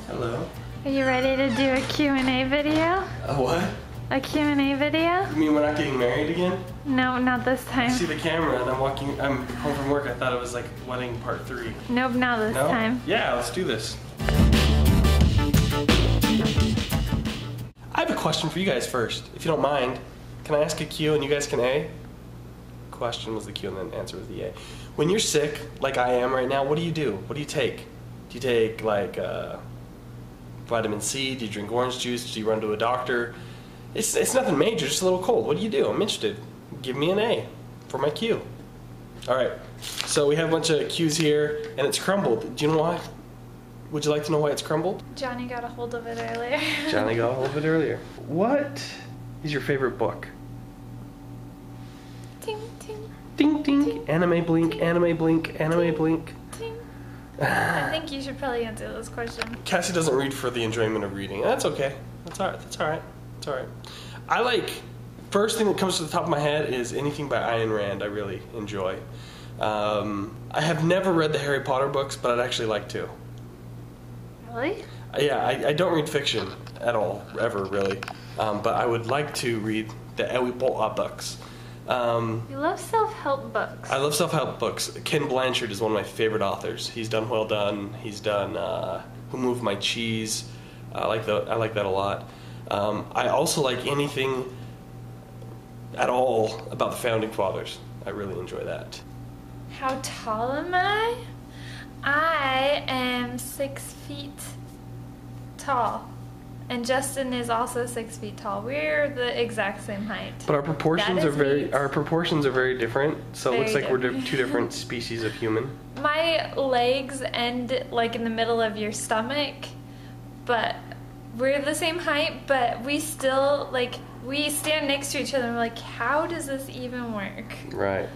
Hello. Are you ready to do a Q&A video? A what? A Q&A video? You mean we're not getting married again? No, not this time. I see the camera and I'm home from work. I thought it was like wedding part 3. Nope, not this time. Yeah, let's do this. I have a question for you guys first, if you don't mind. Can I ask a Q and you guys can A? Question was the Q and then answer was the A. When you're sick, like I am right now, what do you do? What do you take? Do you take like vitamin C? Do you drink orange juice? Do you run to a doctor? It's nothing major, just a little cold. What do you do? I'm interested. Give me an A for my Q. Alright, so we have a bunch of Qs here, and it's crumbled. Do you know why? Would you like to know why it's crumbled? Johnny got a hold of it earlier. Johnny got a hold of it earlier. What is your favorite book? Ting, ting. Ding, ding. Ting. Anime blink, Ting. anime blink, anime Ting. blink. Ting. I think you should probably answer this question. Cassie doesn't read for the enjoyment of reading. That's okay. That's alright. That's alright. It's alright. I like, first thing that comes to the top of my head is anything by Ayn Rand I really enjoy. I have never read the Harry Potter books, but I'd actually like to. Really? Yeah, I don't read fiction at all, ever really. But I would like to read the OurLittlePlanet books. You love self-help books. I love self-help books. Ken Blanchard is one of my favorite authors. He's done Well Done. He's done Who Moved My Cheese. I like that a lot. I also like anything at all about the Founding Fathers. I really enjoy that. How tall am I? I am 6 feet tall. And Justin is also 6 feet tall. We're the exact same height. But our proportions are very different. So it looks Very like we're different. two different species of human. My legs end like in the middle of your stomach, but we're the same height, but we still, like, we stand next to each other and we're like, how does this even work? Right.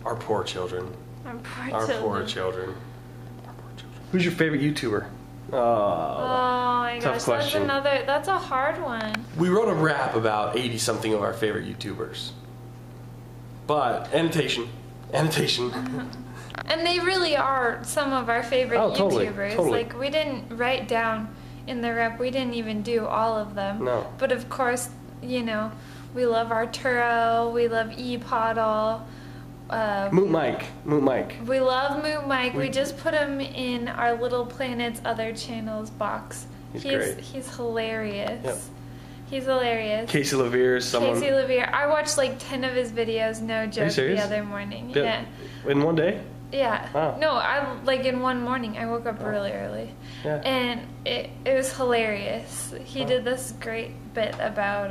Our poor children. Our poor Our children. poor children. Our poor children. Who's your favorite YouTuber? Oh my tough gosh, question. that's a hard one. We wrote a rap about 80-something of our favorite YouTubers. But, annotation. And they really are some of our favorite YouTubers. Totally. Like, we didn't write down in the rep, we didn't even do all of them. No. But of course, you know, we love Arturo, we love E-Poddle. Moot Mike. We love Moot Mike. We just put him in our Little Planet's other channels box. He's great. He's hilarious. Yep. He's hilarious. Casey LeVere is someone. Casey LeVere. I watched like 10 of his videos, no joke, the other morning. Yeah. In one day? Yeah. Wow. No, I like in one morning. I woke up really early. Yeah. And it was hilarious. He did this great bit about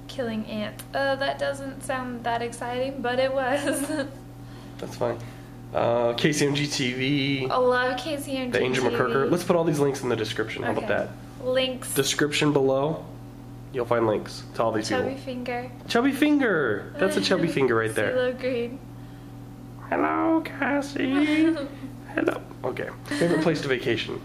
killing ants. That doesn't sound that exciting, but it was. That's fine. KCMG TV. I love KCMG The Angel TV. McCurker. Let's put all these links in the description. How about that? Links. Description below. You'll find links to all these Chubby people. finger. Chubby finger. That's a chubby finger right there. CeeLo Green. Hello, Cassie. Hello. Okay. Favorite place to vacation?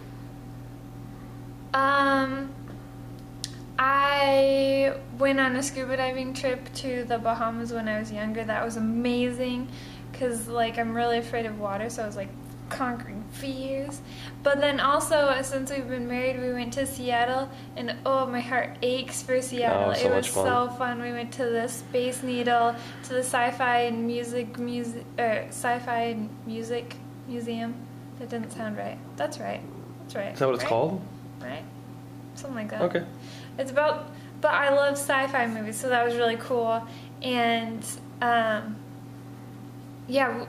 I went on a scuba diving trip to the Bahamas when I was younger. That was amazing because, like, I'm really afraid of water, so I was, like, conquering fears. But then also, since we've been married, we went to Seattle, and oh, my heart aches for Seattle. Oh, so it was much fun. so fun. We went to the Space Needle, to the Sci-Fi and Music Museum. That didn't sound right. That's right. That's right. Is that what it's called? Right? Something like that. Okay. It's about, but I love sci-fi movies, so that was really cool. And yeah,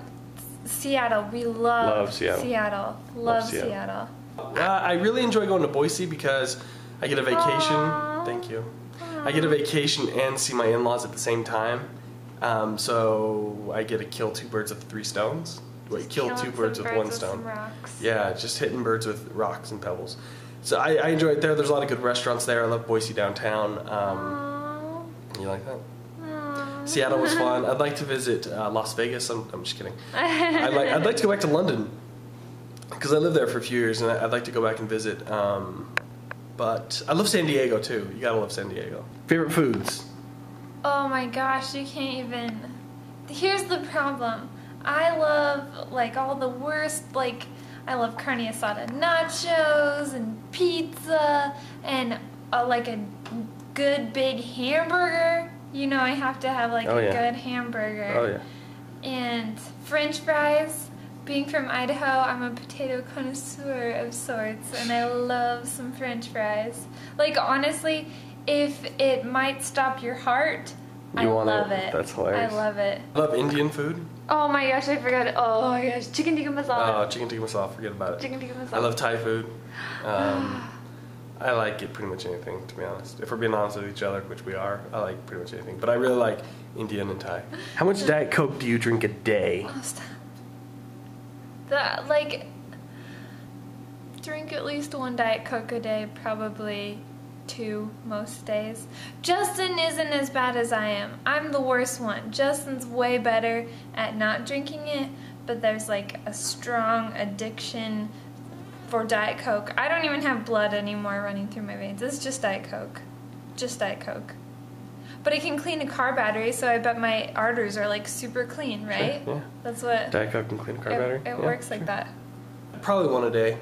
Seattle. We love Seattle. Love Seattle. I really enjoy going to Boise because I get a vacation. Aww. Thank you. I get a vacation and see my in-laws at the same time. So I get to kill 2 birds with 3 stones. Wait, kill 2 birds with 1 stone. Some rocks. Yeah, just hitting birds with rocks and pebbles. So I enjoy it there. There's a lot of good restaurants there. I love Boise downtown. You like that? Aww. Seattle was fun. I'd like to visit Las Vegas. I'm just kidding. I'd like to go back to London because I lived there for a few years, and I'd like to go back and visit. But I love San Diego too. You gotta love San Diego. Favorite foods? Oh my gosh, you can't even. Here's the problem. I love like all the worst, like I love carne asada nachos and pizza and like a good big hamburger. You know, I have to have like a good hamburger. Oh yeah. And French fries. Being from Idaho, I'm a potato connoisseur of sorts, and I love some French fries. Like honestly, if it might stop your heart, I love it. That's hilarious. I love it. I love Indian food. Oh my gosh, I forgot it. Oh my gosh, chicken tikka masala. Oh, chicken tikka masala, forget about it. Chicken tikka masala. I love Thai food. I like it pretty much anything, to be honest. If we're being honest with each other, which we are, I like pretty much anything. But I really like Indian and Thai. How much Diet Coke do you drink a day? Oh, stop. Drink at least 1 Diet Coke a day, probably 2 most days. Justin isn't as bad as I am. I'm the worst one. Justin's way better at not drinking it, but there's like a strong addiction for Diet Coke. I don't even have blood anymore running through my veins. It's just Diet Coke. Just Diet Coke. But it can clean a car battery, so I bet my arteries are like super clean, right? Sure, yeah. That's what... Diet Coke can clean a car battery? It works like that. Probably 1 a day.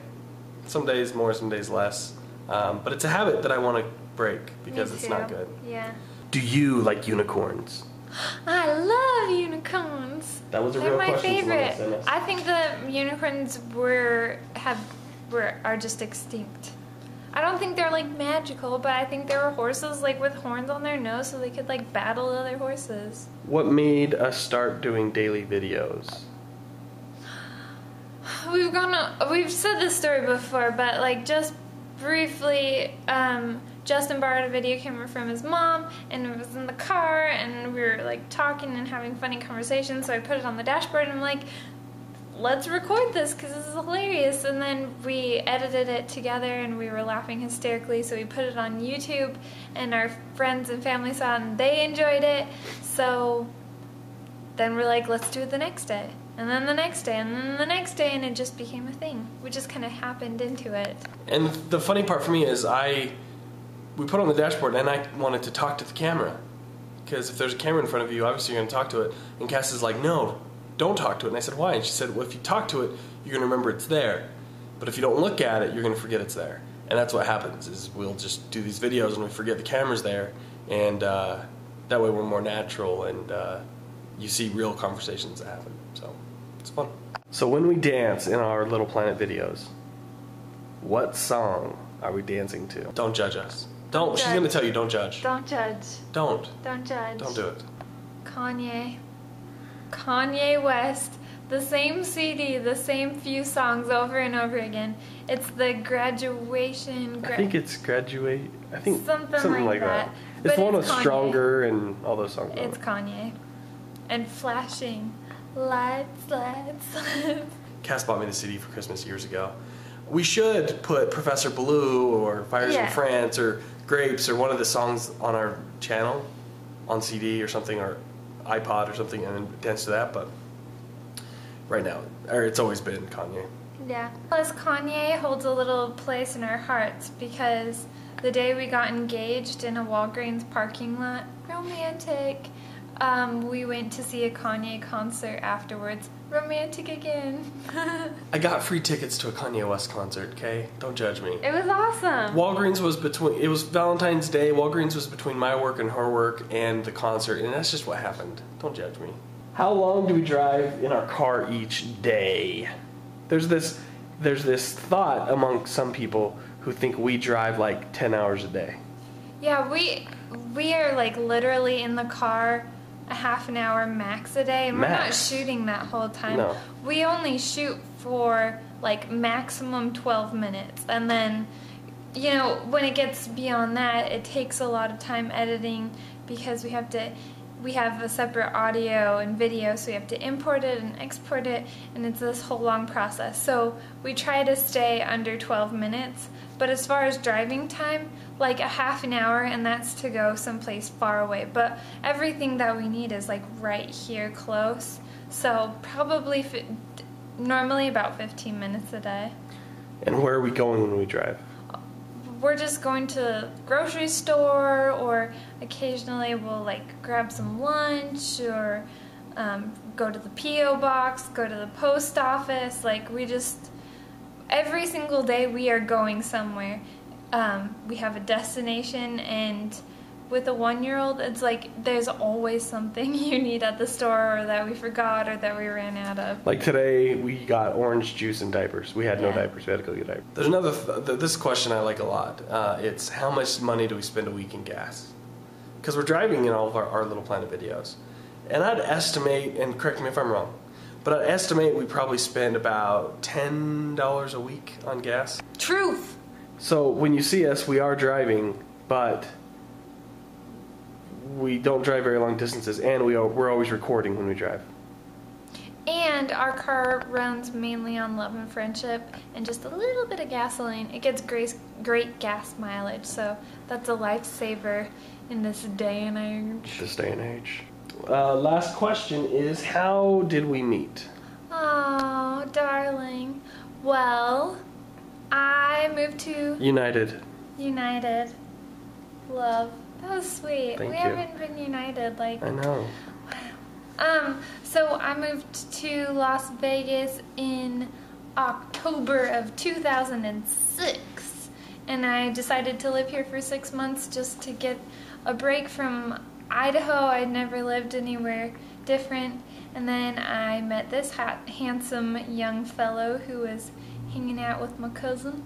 Some days more, some days less. But it's a habit that I want to break because it's not good. Yeah. Do you like unicorns? I love unicorns. That was a They're real my question. favorite. I think the unicorns are just extinct. I don't think they're like magical, but I think there were horses like with horns on their nose so they could like battle other horses. What made us start doing daily videos? We've said this story before, but like just briefly, Justin borrowed a video camera from his mom, and it was in the car, and we were like talking and having funny conversations, so I put it on the dashboard, and I'm like, let's record this because this is hilarious. And then we edited it together and we were laughing hysterically, so we put it on YouTube and our friends and family saw it and they enjoyed it. So then we're like, let's do it the next day, and then the next day, and then the next day, and it just became a thing. We just kind of happened into it. And the funny part for me is we put it on the dashboard and I wanted to talk to the camera, because if there's a camera in front of you, obviously you're going to talk to it. And Cass is like, no, don't talk to it. And I said, why? And she said, well, if you talk to it, you're going to remember it's there. But if you don't look at it, you're going to forget it's there. And that's what happens, is we'll just do these videos and we forget the camera's there. And that way we're more natural, and you see real conversations that happen. So it's fun. So when we dance in our Little Planet videos, what song are we dancing to? Don't judge us. Don't. She's going to tell you, don't judge. Don't judge. Don't. Don't judge. Don't do it. Kanye West, the same CD, the same few songs over and over again. It's the graduation. I think it's graduate. I think something like that. It's the one with Stronger and all those songs. It's Kanye. And Flashing Lights, Lights, Lights. Cass bought me the CD for Christmas years ago. We should put Professor Blue or Fires in France or Grapes or one of the songs on our channel on CD or something, or iPod or something, and then dance to that. But right now, or it's always been Kanye. Yeah. Plus, Kanye holds a little place in our hearts because the day we got engaged in a Walgreens parking lot, romantic, we went to see a Kanye concert afterwards. Romantic again. I got free tickets to a Kanye West concert, okay? Don't judge me. It was awesome. It was Valentine's Day. Walgreens was between my work and her work and the concert, and that's just what happened. Don't judge me. How long do we drive in our car each day? There's this thought among some people who think we drive like 10 hours a day. Yeah, we are like literally in the car a half an hour max a day, and we're not shooting that whole time. No. We only shoot for like maximum 12 minutes, and then when it gets beyond that, it takes a lot of time editing because we have a separate audio and video, so we have to import it and export it, and it's this whole long process. So we try to stay under 12 minutes, but as far as driving time, like a half an hour, and that's to go someplace far away. But everything that we need is like right here close, so probably normally about 15 minutes a day. And where are we going when we drive? We're just going to the grocery store, or occasionally we'll like grab some lunch or go to the P.O. box, go to the post office. Like, we just, every single day we are going somewhere. We have a destination, and with a 1-year-old, it's like there's always something you need at the store, or that we forgot, or that we ran out of. Like today, we got orange juice and diapers. We had no diapers. We had to go get diapers. There's another, this question I like a lot. It's how much money do we spend a week in gas? Because we're driving in all of our Little Planet videos. And I'd estimate, and correct me if I'm wrong, but I'd estimate we probably spend about $10 a week on gas. Truth! So when you see us, we are driving, but we don't drive very long distances, and we're always recording when we drive. And our car runs mainly on love and friendship and just a little bit of gasoline. It gets great gas mileage, so that's a lifesaver in this day and age. This day and age. Last question is, how did we meet? Oh, darling. Well, I moved to United. Love. That was sweet. Thank we you. haven't been united, like... I know. So I moved to Las Vegas in October of 2006. And I decided to live here for 6 months just to get a break from Idaho. I'd never lived anywhere different. And then I met this handsome young fellow who was hanging out with my cousin,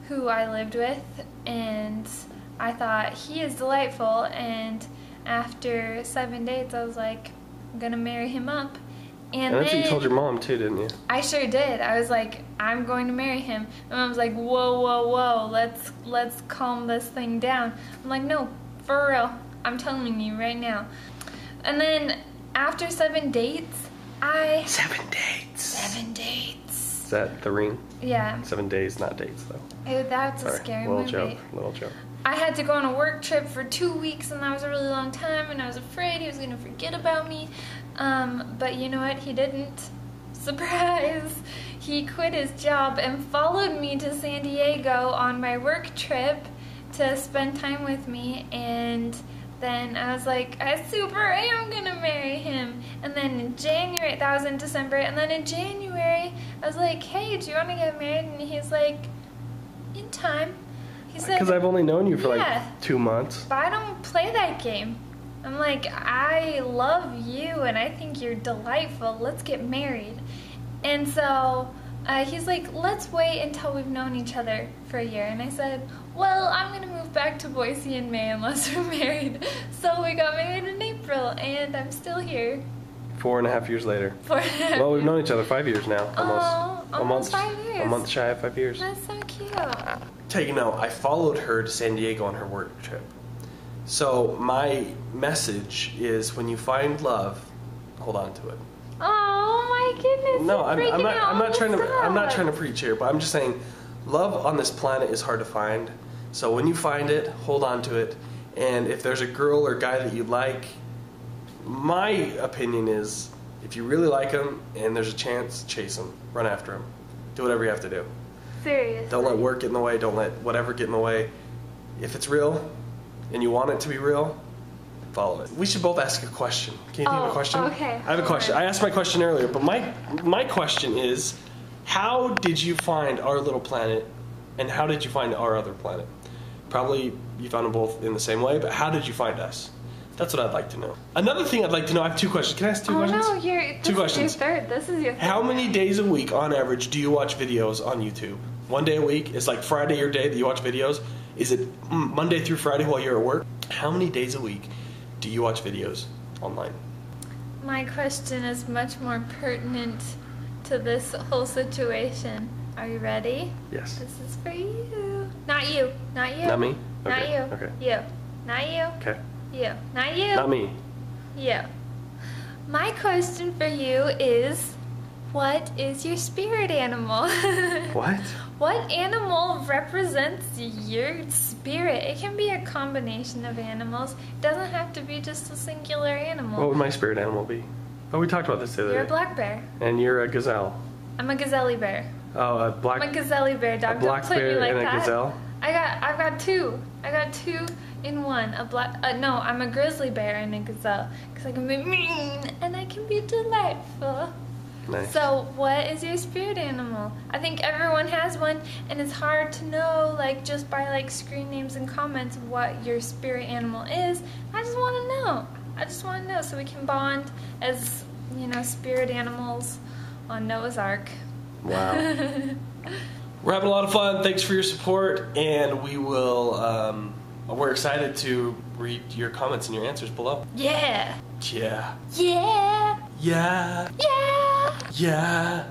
who I lived with, and I thought he is delightful. And after 7 dates, I was like, I'm gonna marry him up. And that's then what you told your mom too, didn't you? I sure did. I was like, I'm going to marry him. And Mom was like, whoa, let's calm this thing down. I'm like, no, for real. I'm telling you right now. And then after 7 dates, 7 dates. 7 dates. Is that the ring? Yeah. 7 days, not dates though. Ew, that's Sorry, a scary little movie. Little joke. I had to go on a work trip for 2 weeks, and that was a really long time, and I was afraid he was going to forget about me. But you know what? He didn't. Surprise! He quit his job and followed me to San Diego on my work trip to spend time with me, and then I was like, I super am going to marry him. And then in January, that was in December, and then in January, I was like, hey, do you want to get married? And he's like, in time. He said, because I've only known you for like 2 months. But I don't play that game. I'm like, I love you and I think you're delightful. Let's get married. And so he's like, let's wait until we've known each other for a year. And I said, well, I'm going to move back to Boise in May unless we're married. So we got married in April, and I'm still here. 4.5 years later. 4.5 Well, we've known each other 5 years now. Almost 5 years. A month shy of 5 years. That's so cute. Tell you no, I followed her to San Diego on her work trip. So my message is, when you find love, hold on to it. Oh my goodness! No, I'm not trying to to. preach here, but I'm just saying, love on this planet is hard to find. So when you find it, hold on to it. And if there's a girl or guy that you like, my opinion is, if you really like him and there's a chance, chase him, run after him, do whatever you have to do. Seriously. Don't let work get in the way. Don't let whatever get in the way. If it's real and you want it to be real, follow it. We should both ask a question. Can you think of a question? Okay. I have a question. I asked my question earlier, but my question is, how did you find Our Little Planet, and how did you find Our Other Planet? Probably you found them both in the same way, but how did you find us? That's what I'd like to know. Another thing I'd like to know, I have 2 questions. Can I ask 2 questions? Oh no, Two questions. This is your third. How many days a week, on average, do you watch videos on YouTube? 1 day a week? Is like Friday your day that you watch videos? Is it Monday through Friday while you're at work? How many days a week do you watch videos online? My question is much more pertinent to this whole situation. Are you ready? Yes. This is for you. Not you. Not you. Not me? Not Okay. you. Okay. You. Not you. Okay. You. Not you. Not me. You. My question for you is, what is your spirit animal? What? What animal represents your spirit? It can be a combination of animals. It doesn't have to be just a singular animal. What would my spirit animal be? Oh, we talked about this the other You're day. a black bear. And you're a gazelle. I'm a gazelle bear. Oh, a black. I'm a gazelle bear, dog. A black Don't play bear me like and a that. gazelle. I've got two. I got two in one. No, I'm a grizzly bear and a gazelle. Because I can be mean and I can be delightful. Nice. So, what is your spirit animal? I think everyone has one, and it's hard to know, like, just by, like, screen names and comments what your spirit animal is. I just want to know. I just want to know so we can bond as, you know, spirit animals on Noah's Ark. Wow. We're having a lot of fun. Thanks for your support, and we will, we're excited to read your comments and your answers below. Yeah. Yeah. Yeah. Yeah. Yeah. Yeah.